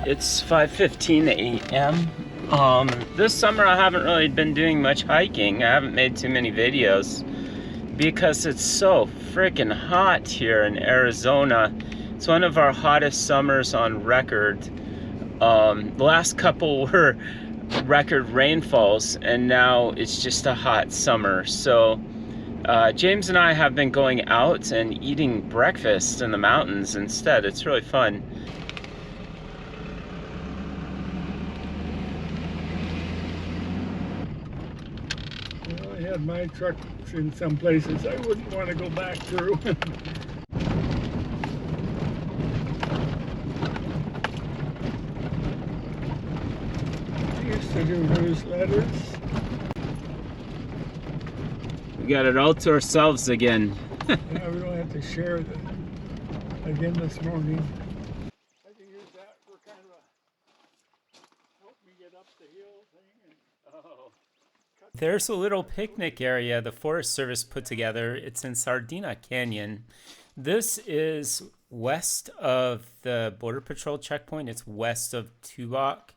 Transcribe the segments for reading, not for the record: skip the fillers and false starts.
It's 5:15 a.m. This summer I haven't really been doing much hiking. I haven't made too many videos because it's so freaking hot here in Arizona. It's one of our hottest summers on record. The last couple were record rainfalls, and now it's just a hot summer. So James and I have been going out and eating breakfast in the mountains instead. It's really fun. I had my trucks in some places I wouldn't want to go back through. I used to do newsletters. We got it all to ourselves again. Yeah, we don't have to share that again this morning. I can use that for kind of a help me get up the hill thing. There's a little picnic area the Forest Service put together. It's in Sardina Canyon. This is west of the Border Patrol checkpoint. It's west of Tubac.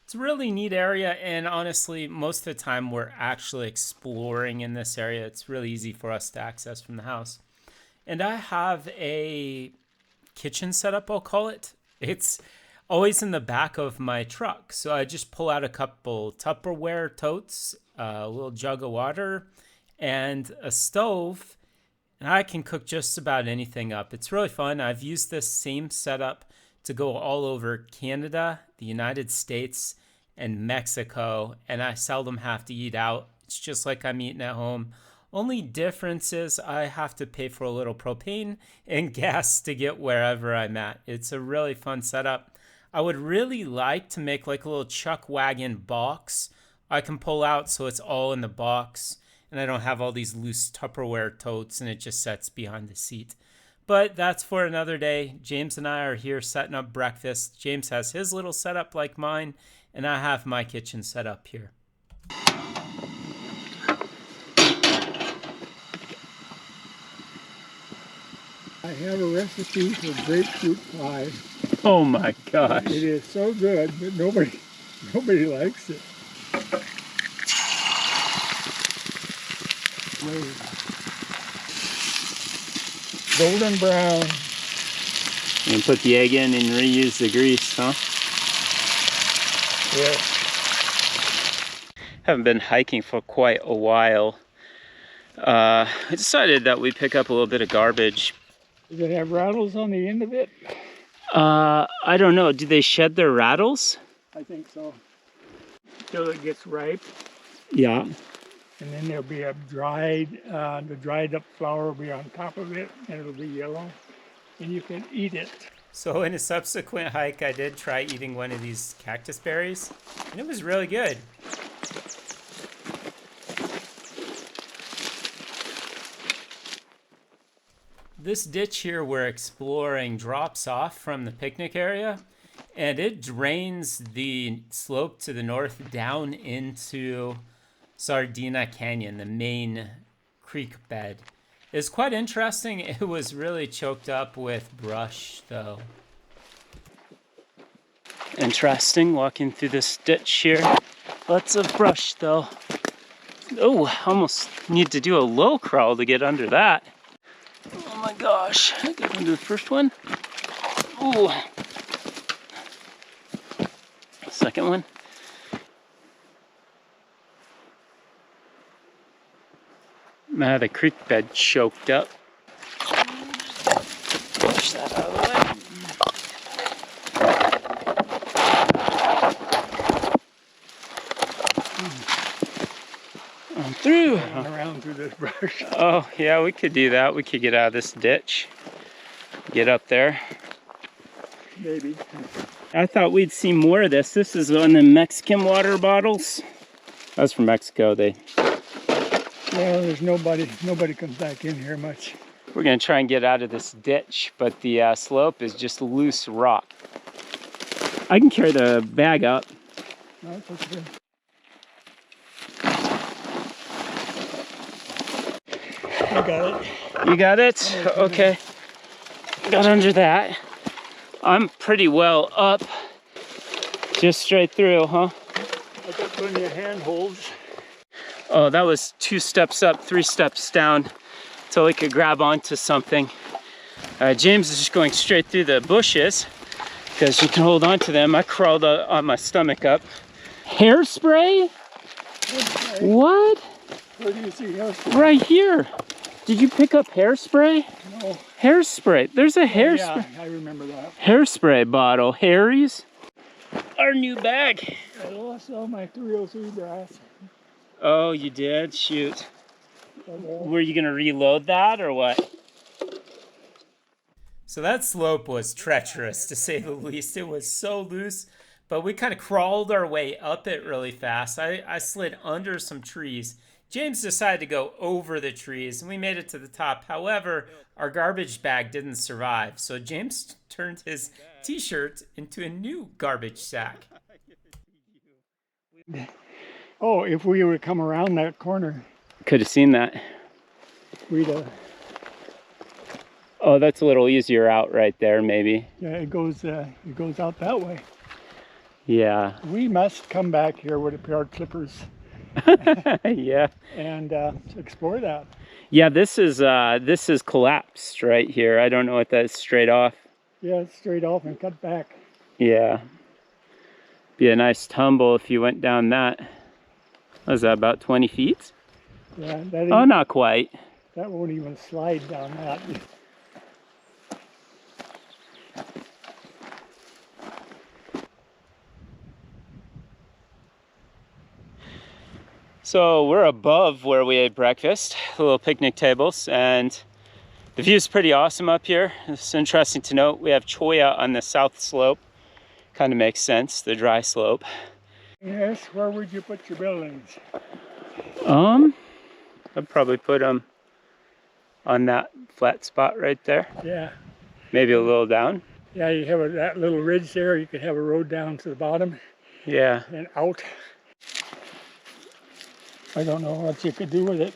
It's a really neat area, and honestly, most of the time we're actually exploring in this area. It's really easy for us to access from the house. And I have a kitchen setup, I'll call it. It's always in the back of my truck. So I just pull out a couple Tupperware totes, a little jug of water, and a stove, and I can cook just about anything up. It's really fun. I've used this same setup to go all over Canada, the United States, and Mexico, and I seldom have to eat out. It's just like I'm eating at home. Only difference is I have to pay for a little propane and gas to get wherever I'm at. It's a really fun setup. I would really like to make like a little chuck wagon box I can pull out so it's all in the box and I don't have all these loose Tupperware totes and it just sets behind the seat. But that's for another day. James and I are here setting up breakfast. James has his little setup like mine, and I have my kitchen set up here. I have a recipe for grapefruit pie. Oh my gosh. It is so good, but nobody likes it. Golden brown. You can put the egg in and reuse the grease, huh? Yeah. Haven't been hiking for quite a while. I decided that we'd pick up a little bit of garbage. Does it have rattles on the end of it? I don't know. Do they shed their rattles? I think so. Till it gets ripe. Yeah. And then there'll be a the dried up flour will be on top of it, and it'll be yellow, and you can eat it. So in a subsequent hike, I did try eating one of these cactus berries, and it was really good. This ditch here we're exploring drops off from the picnic area, and it drains the slope to the north down into Sardina Canyon, the main creek bed. It's quite interesting. It was really choked up with brush, though. Interesting walking through this ditch here. Lots of brush, though. Oh, almost need to do a low crawl to get under that. Oh my gosh, I got under the first one. Ooh. Second one. Now the creek bed choked up. Push that out of the way. On through. Around through this brush. Oh yeah, we could do that. We could get out of this ditch. Get up there. Maybe. I thought we'd see more of this. This is one of the Mexican water bottles. That's from Mexico. Well, there's nobody comes back in here much. We're gonna try and get out of this ditch, but the slope is just loose rock. I can carry the bag up. No, it's okay. I got it. You got it? Okay. Got under that. I'm pretty well up. Just straight through, huh? I got plenty of handholds. Oh, that was 2 steps up, 3 steps down till we could grab onto something. James is just going straight through the bushes because you can hold on to them. I crawled on my stomach up. Hairspray? Okay. What? Where do you see hairspray? Right here. Did you pick up hairspray? No. Hairspray. There's a hairspray. Yeah, I remember that. Hairspray bottle. Harry's. Our new bag. I lost all my 303 brass. Oh, you did? Shoot. Were you gonna reload that or what? So that slope was treacherous, to say the least. It was so loose, but we kind of crawled our way up it really fast. I slid under some trees. James decided to go over the trees, and we made it to the top. However, our garbage bag didn't survive, so James turned his t-shirt into a new garbage sack. Oh, if we were to come around that corner, Could have seen that. we'd Oh, that's a little easier out right there, maybe. yeah, it goes out that way. Yeah. We must come back here with a pair of clippers Yeah. and explore that. Yeah, this is collapsed right here. I don't know what that is straight off. Yeah, it's straight off and cut back. Yeah. Be a nice tumble if you went down that. Was that about 20 feet? Yeah, Oh, not quite. that won't even slide down that. So we're above where we ate breakfast, the little picnic tables, and the view's pretty awesome up here. It's interesting to note we have cholla on the south slope. Kind of makes sense, the dry slope. Yes, where would you put your buildings? I'd probably put them on that flat spot right there. Yeah. Maybe a little down. Yeah, you have that little ridge there. You could have a road down to the bottom Yeah. and out. I don't know what you could do with it.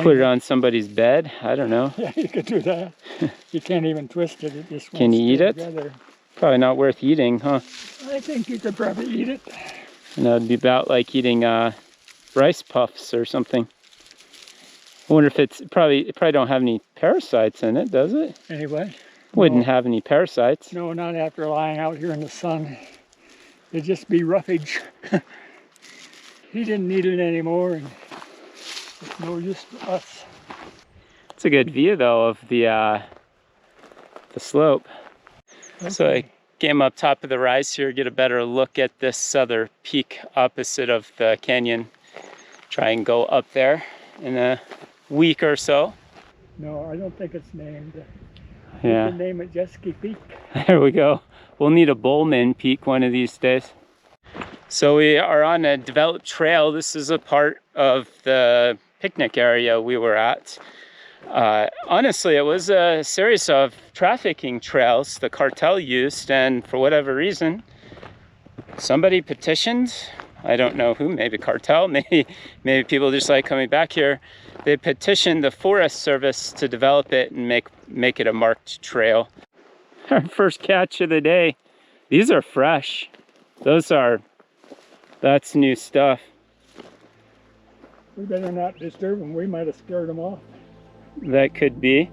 Put it on somebody's bed. I don't know. Yeah, you could do that. You can't even twist it. It just Can won't you eat stay it? together. Probably not worth eating, huh? I think you could probably eat it. And that would be about like eating rice puffs or something. I wonder if it probably don't have any parasites in it, does it? Anyway. Wouldn't have any parasites. No, not after lying out here in the sun. It'd just be roughage. He didn't need it anymore, and it's no use to us. It's a good view though of the slope. Okay. So I came up top of the rise here, get a better look at this other peak opposite of the canyon. Try and go up there in a week or so. No, I don't think it's named. Yeah. You can name it Jet Ski Peak. There we go. We'll need a Bowman peak one of these days. So we are on a developed trail. This is a part of the picnic area we were at. Honestly, it was a series of trafficking trails the cartel used, and for whatever reason, somebody petitioned. I don't know who, maybe cartel, maybe people just like coming back here. They petitioned the Forest Service to develop it and make it a marked trail. Our first catch of the day. These are fresh. That's new stuff. We better not disturb them. We might have scared them off. That could be.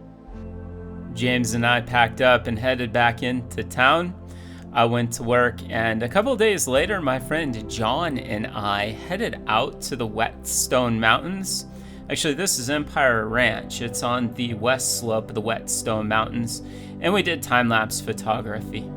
James and I packed up and headed back into town. I went to work, and a couple days later, my friend John and I headed out to the Whetstone Mountains. Actually, this is Empire Ranch. It's on the west slope of the Whetstone Mountains, and we did time-lapse photography.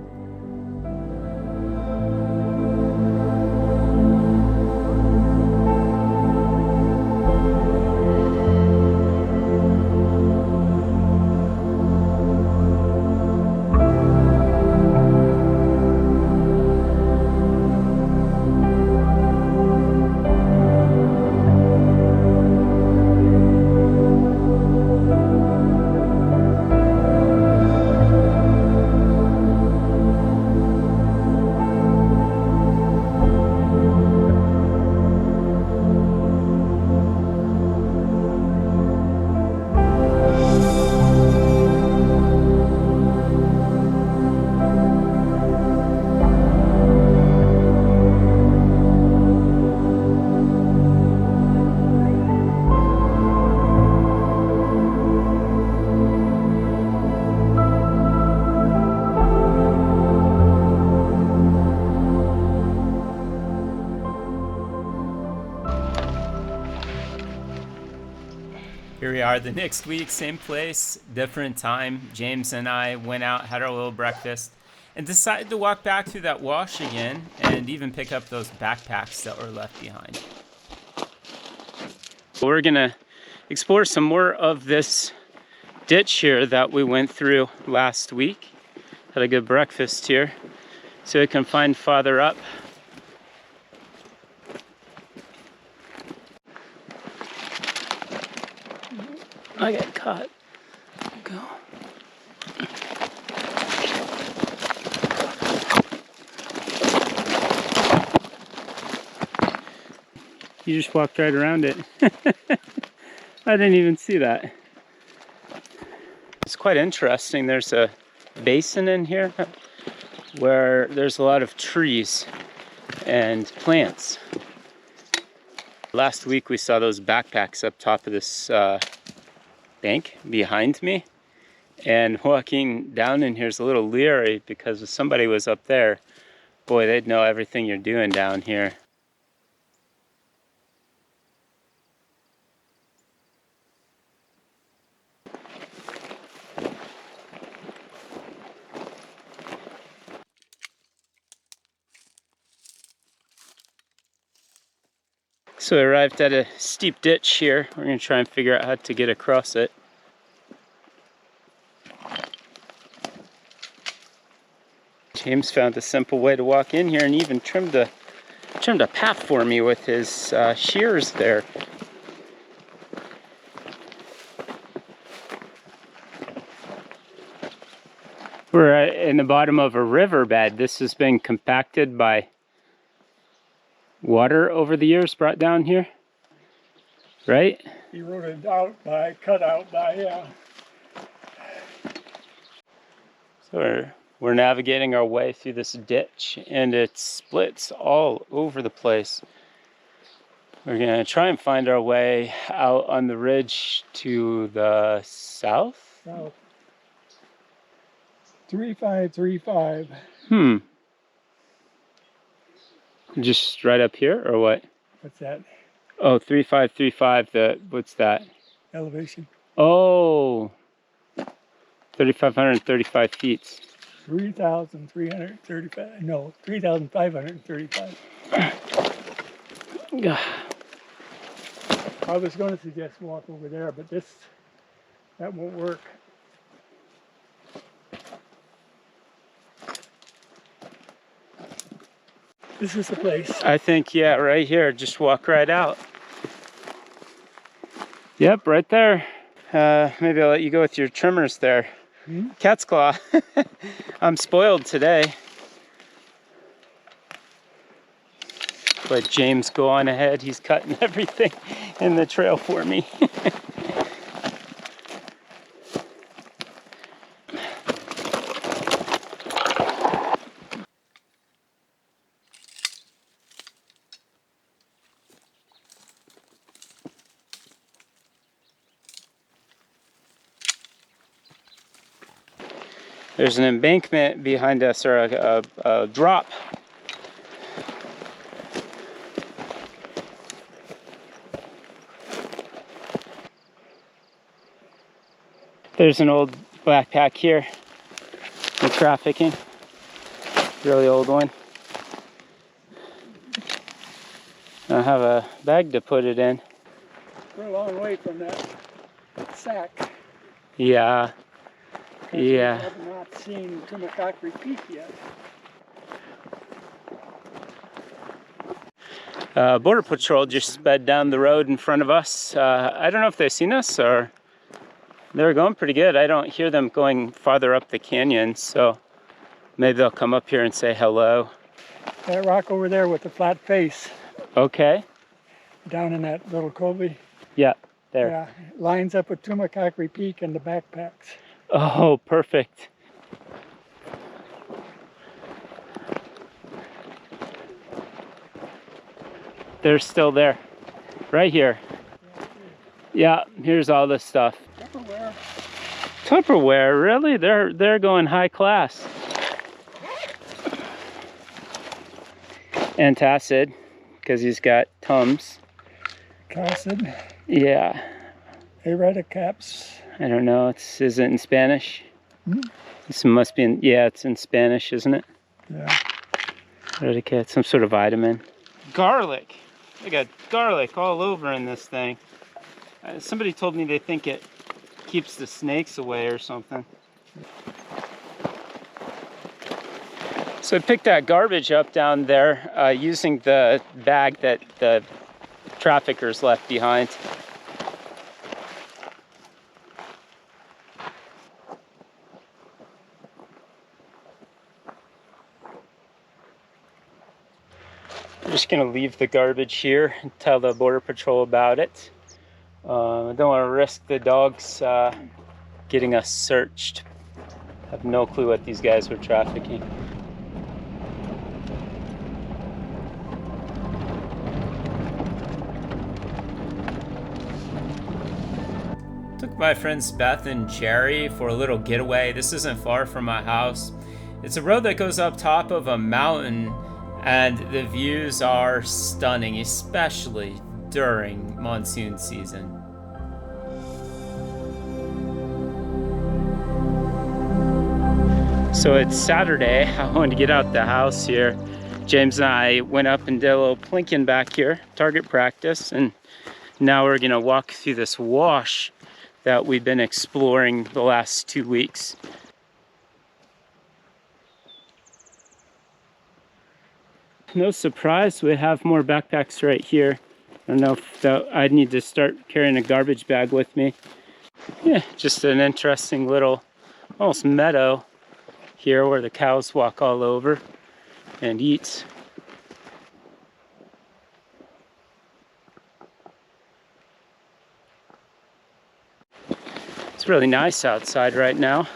Here we are the next week, same place, different time. James and I went out, had our little breakfast, and decided to walk back through that wash again and even pick up those backpacks that were left behind. We're gonna explore some more of this ditch here that we went through last week. Had a good breakfast here, so we can find farther up. I got caught. Go. You just walked right around it. I didn't even see that. It's quite interesting. There's a basin in here where there's a lot of trees and plants. Last week we saw those backpacks up top of this bank behind me, and walking down in here is a little leery because if somebody was up there, boy, they'd know everything you're doing down here. So we arrived at a steep ditch here. We're going to try and figure out how to get across it. James found a simple way to walk in here and even trimmed a path for me with his shears there. We're in the bottom of a riverbed. This has been compacted by water over the years, brought down here, right? Eroded out by, cut out by, yeah. So we're navigating our way through this ditch, and it splits all over the place. We're gonna try and find our way out on the ridge to the south. South. 3535. Just right up here, or what? What's that? Oh, 3535, what's that? Elevation. Oh, 3,535 feet. 3,335. No, 3,535. I was going to suggest walk over there, but that won't work. This is the place. I think, yeah, right here. Just walk right out. Yep, right there. Maybe I'll let you go with your trimmers there. Cat's claw. I'm spoiled today. Let James go on ahead. He's cutting everything in the trail for me. There's an embankment behind us, or a drop. There's an old backpack here for trafficking. Really old one. I have a bag to put it in. We're a long way from that sack. Yeah. Yeah. We have not seen Tumacacri Peak yet. Border Patrol just sped down the road in front of us. I don't know if they've seen us, or they're going pretty good. I don't hear them going farther up the canyon, so maybe they'll come up here and say hello. That rock over there with the flat face. Okay. Down in that little covey. Yeah, there. Yeah, lines up with Tumacacri Peak and the backpacks. Oh, perfect. They're still there. Right here. Yeah, here's all this stuff. Tupperware. Tupperware, really? They're going high class. Antacid, because he's got Tums. Acid. Yeah. Eradicaps. I don't know. Is it in Spanish? Hmm? This must be in, yeah, it's in Spanish, isn't it? Yeah. Eradicat, some sort of vitamin. Garlic. I got garlic all over in this thing. Somebody told me they think it keeps the snakes away or something. So I picked that garbage up down there using the bag that the traffickers left behind. I'm just gonna leave the garbage here and tell the Border Patrol about it. I don't want to risk the dogs getting us searched. I have no clue what these guys were trafficking. Took my friends Beth and Jerry for a little getaway. This isn't far from my house. It's a road that goes up top of a mountain, and the views are stunning, especially during monsoon season. So it's Saturday. I wanted to get out the house here. James and I went up and did a little plinking back here, target practice, and now we're gonna walk through this wash that we've been exploring the last 2 weeks. No surprise, we have more backpacks right here. I don't know if I'd need to start carrying a garbage bag with me. Yeah, just an interesting little, almost meadow here where the cows walk all over and eat. It's really nice outside right now.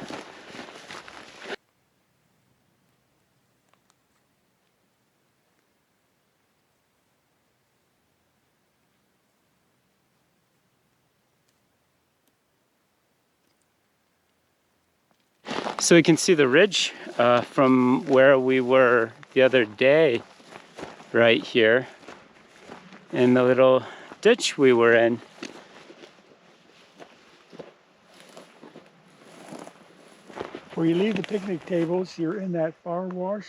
So you can see the ridge from where we were the other day, right here, and the little ditch we were in. Where you leave the picnic tables, you're in that far wash,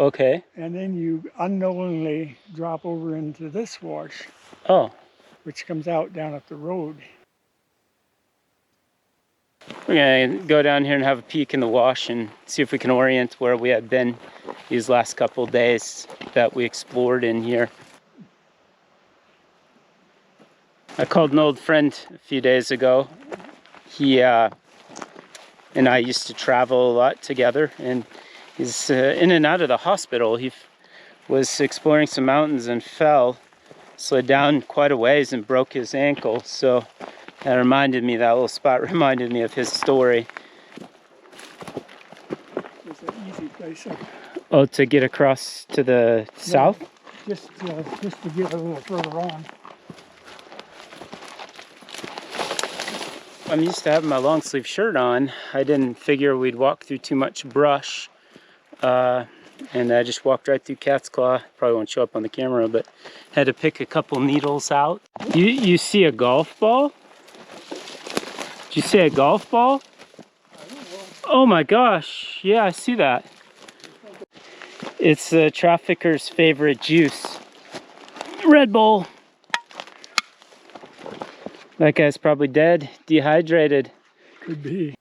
Okay. and then you unknowingly drop over into this wash, Oh, which comes out down up the road. we're gonna go down here and have a peek in the wash and see if we can orient where we had been these last couple days that we explored in here. I called an old friend a few days ago. He and I used to travel a lot together, and he's in and out of the hospital. He was exploring some mountains and fell, slid down quite a ways and broke his ankle. So that reminded me, that little spot reminded me of his story. It's an easy place. Oh, to get across to the south? Just to get a little further on. I'm used to having my long sleeve shirt on. I didn't figure we'd walk through too much brush. And I just walked right through Cat's Claw. Probably won't show up on the camera, but had to pick a couple needles out. You see a golf ball? Did you see a golf ball? Oh my gosh, yeah, I see that. It's the trafficker's favorite juice. Red Bull. That guy's probably dead, dehydrated. Could be.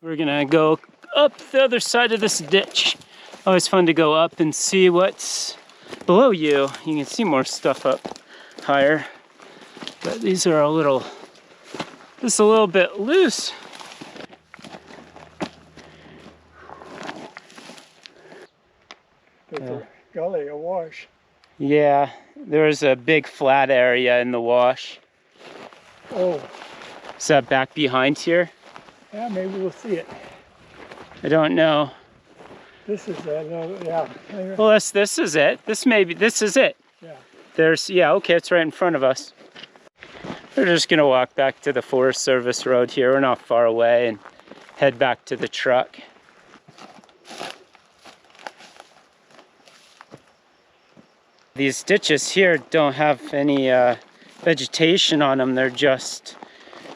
We're gonna go up the other side of this ditch. Always fun to go up and see what's below you. You can see more stuff up higher. But these are just a little bit loose. It's a gully, a wash. Yeah, there's a big flat area in the wash. Oh, Is that back behind here? yeah, maybe we'll see it. I don't know. This is yeah. Well, this is it. This is it. Yeah. Yeah, okay, it's right in front of us. We're just gonna walk back to the Forest Service road here. We're not far away, and head back to the truck. These ditches here don't have any vegetation on them. They're just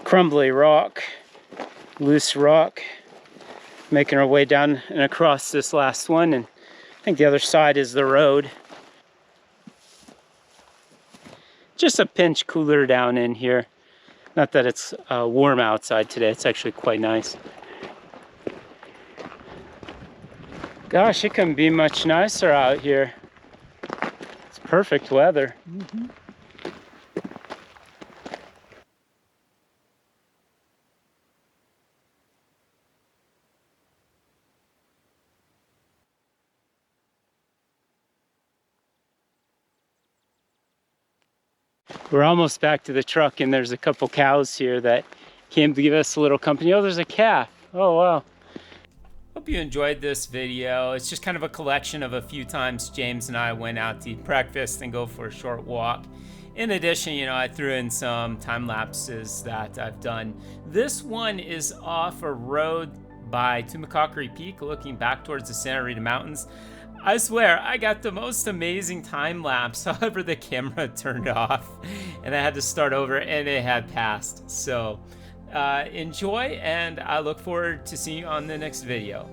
crumbly rock, loose rock. Making our way down and across this last one, and I think the other side is the road. Just a pinch cooler down in here. Not that it's warm outside today, it's actually quite nice. Gosh, it couldn't be much nicer out here. It's perfect weather. Mm-hmm. We're almost back to the truck, and there's a couple cows here that came to give us a little company. Oh, there's a calf. Oh, wow. Hope you enjoyed this video. It's just kind of a collection of a few times James and I went out to eat breakfast and go for a short walk. In addition, you know, I threw in some time lapses that I've done. This one is off a road by Tumacacori Peak, looking back towards the Santa Rita Mountains. I swear, I got the most amazing time lapse. However, the camera turned off and I had to start over, and it had passed. So enjoy, and I look forward to seeing you on the next video.